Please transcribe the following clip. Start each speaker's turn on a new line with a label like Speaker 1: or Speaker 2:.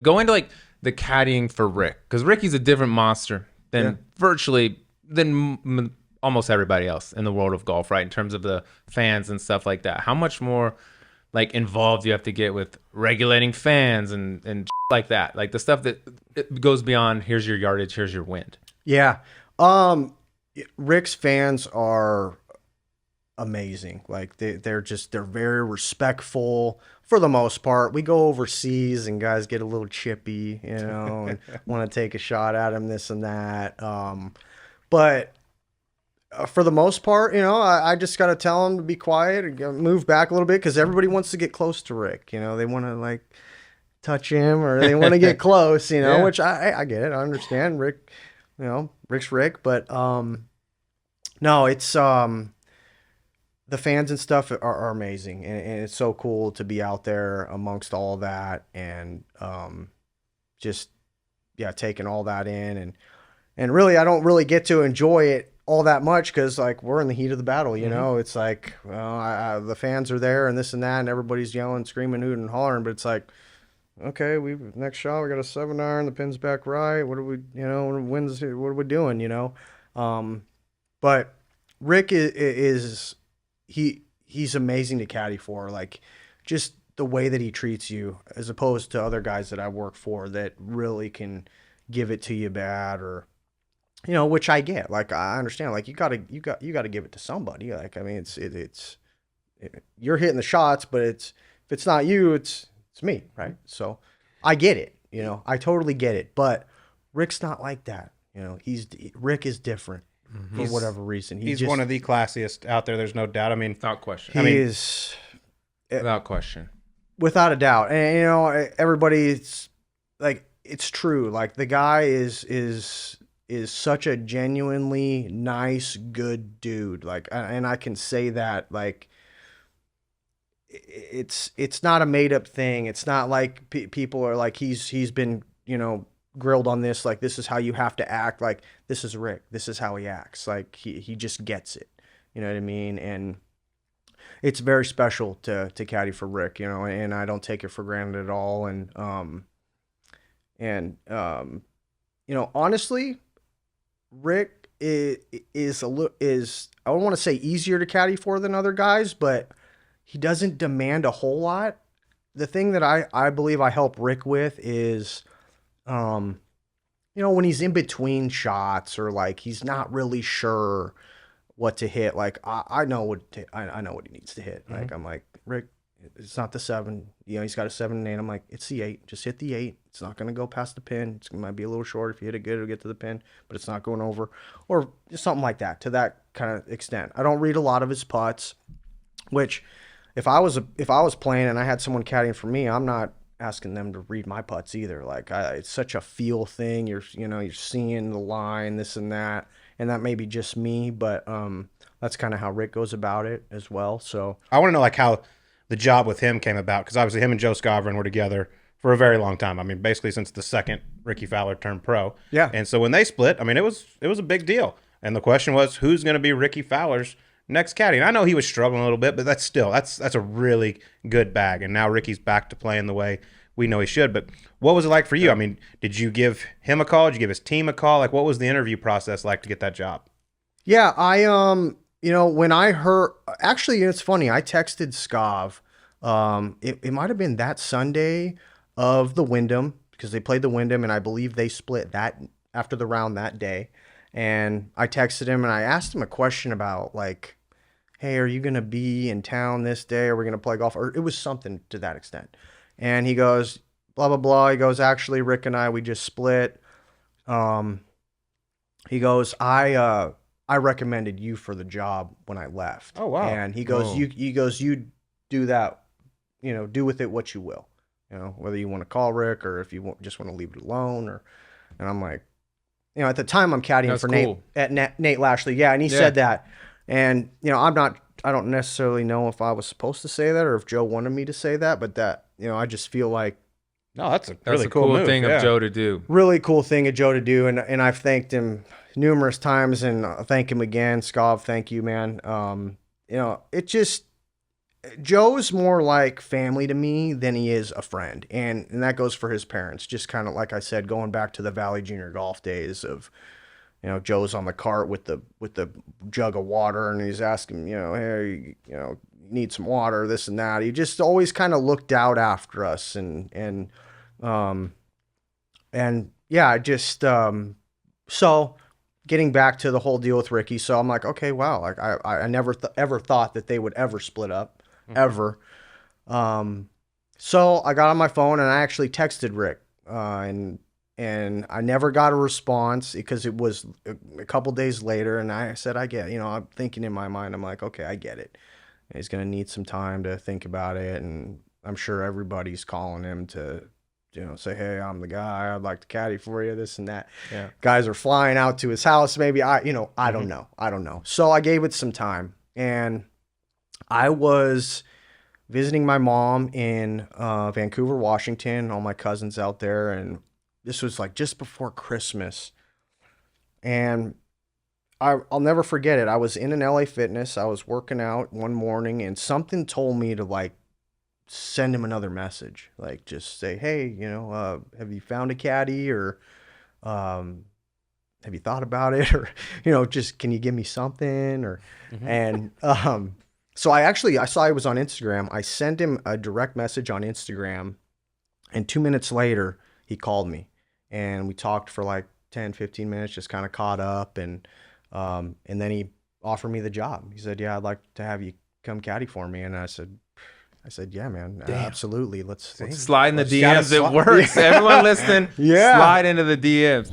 Speaker 1: Go into like the caddying for Rick, because Rickie's a different monster than almost everybody else in the world of golf, right? In terms of the fans and stuff like that. How much more like involved you have to get with regulating fans and like that, like the stuff that it goes beyond here's your yardage, here's your wind.
Speaker 2: Yeah. Rick's fans are amazing. Like they're very respectful for the most part. We go overseas and guys get a little chippy, and want to take a shot at him, this and that. But for the most part, I just got to tell him to be quiet and move back a little bit, because everybody wants to get close to Rick. They want to like touch him, or they want to get close,
Speaker 1: Yeah.
Speaker 2: which I get it. I understand Rick, Rick's Rick, but no, it's the fans and stuff are amazing, and it's so cool to be out there amongst all that, and just taking all that in, and really I don't really get to enjoy it all that much, because like we're in the heat of the battle. It's like, well, the fans are there and this and that, and everybody's yelling, screaming, hooting, and hollering, but it's like, okay, next shot we got a 7-iron, the pin's back right. What are we, wins? What are we doing? But Rick is he's amazing to caddy for. Like, just the way that he treats you, as opposed to other guys that I work for that really can give it to you bad, or which I get. Like, I understand. Like, you gotta give it to somebody. Like, I mean, it's you're hitting the shots, but if it's not you, it's me, right? So I get it. I totally get it. But Rick's not like that. Rick is different. For whatever reason.
Speaker 3: He's one of the classiest out there. There's no doubt. I mean,
Speaker 1: Without question.
Speaker 2: He is.
Speaker 1: Without question.
Speaker 2: Without a doubt. And, everybody's like, it's true. Like, the guy is such a genuinely nice, good dude. Like, and I can say that, like, it's not a made up thing. It's not like people are like, he's been, grilled on this, like, this is how you have to act. Like, this is Rick, this is how he acts. Like, he just gets it, you know what I mean? And it's very special to caddy for Rick, and I don't take it for granted at all. And honestly, Rick is I don't want to say easier to caddy for than other guys, but he doesn't demand a whole lot. The thing that I believe I help Rick with is, when he's in between shots, or like he's not really sure what to hit. Like, I know what he needs to hit. Like, I'm like, Rick, it's not the 7. He's got a 7 and 8. I'm like, it's the 8. Just hit the 8. It's not gonna go past the pin. It might be a little short. If you hit it good, it'll get to the pin, but it's not going over, or something like that, to that kind of extent. I don't read a lot of his putts, which if I was playing and I had someone caddying for me, I'm not asking them to read my putts either. Like, it's such a feel thing. You're seeing the line, this and that may be just me, but that's kind of how Rick goes about it as well. So
Speaker 3: I want to know, like, how the job with him came about, because obviously him and Joe Scovrin were together for a very long time. I mean, basically since the second Rickie Fowler turned pro.
Speaker 2: Yeah.
Speaker 3: And so when they split, I mean, it was a big deal. And the question was, who's going to be Rickie Fowler's next caddy? And I know he was struggling a little bit, but that's a really good bag. And now Rickie's back to playing the way we know he should. But what was it like for you? I mean, did you give him a call? Did you give his team a call? Like, what was the interview process like to get that job?
Speaker 2: Yeah, I when I heard, actually, it's funny, I texted Scov. It might have been that Sunday of the Wyndham, because they played the Wyndham, and I believe they split that after the round that day. And I texted him and I asked him a question about, like, hey, are you going to be in town this day? Are we going to play golf? Or it was something to that extent. And he goes, blah, blah, blah. He goes, actually, Rick and I, we just split. He goes, I recommended you for the job when I left.
Speaker 3: Oh, wow.
Speaker 2: And he goes, you do that, do with it what you will. Whether you want to call Rick, or if you just want to leave it alone. And I'm like, at the time I'm caddying for cool. Nate Lashley. Yeah. And he said that. And, I don't necessarily know if I was supposed to say that or if Joe wanted me to say that, but that, I just feel like,
Speaker 3: no, that's a really cool move.
Speaker 1: thing of Joe to do.
Speaker 2: Really cool thing of Joe to do. And I've thanked him numerous times, and I'll thank him again. Scov, thank you, man. It just, Joe's more like family to me than he is a friend, and that goes for his parents. Just kind of like I said, going back to the Valley Junior Golf days of, Joe's on the cart with the jug of water, and he's asking, hey, need some water, this and that. He just always kind of looked out after us, and yeah, just so getting back to the whole deal with Rickie. So I'm like, okay, wow, like I never ever thought that they would ever split up, ever. So I got on my phone and I actually texted Rick, and I never got a response because it was a couple days later, and I said, I get, I'm thinking in my mind, I'm like, okay, I get it. He's gonna need some time to think about it, and I'm sure everybody's calling him to, say, hey, I'm the guy, I'd like to caddy for you, this and that.
Speaker 1: Yeah.
Speaker 2: Guys are flying out to his house. Maybe I don't know. So I gave it some time, and I was visiting my mom in Vancouver, Washington, all my cousins out there. And this was like just before Christmas. And I'll never forget it. I was in an LA Fitness. I was working out one morning, and something told me to like send him another message, like just say, hey, have you found a caddy, or have you thought about it, or just can you give me something, or and so I saw he was on Instagram. I sent him a direct message on Instagram, and 2 minutes later he called me, and we talked for like 10-15 minutes, just kind of caught up, and then he offered me the job. He said, yeah, I'd like to have you come caddy for me. And I said, yeah, man, absolutely. Let's
Speaker 1: slide in the DMs. It works. Everyone listening, slide into the DMs.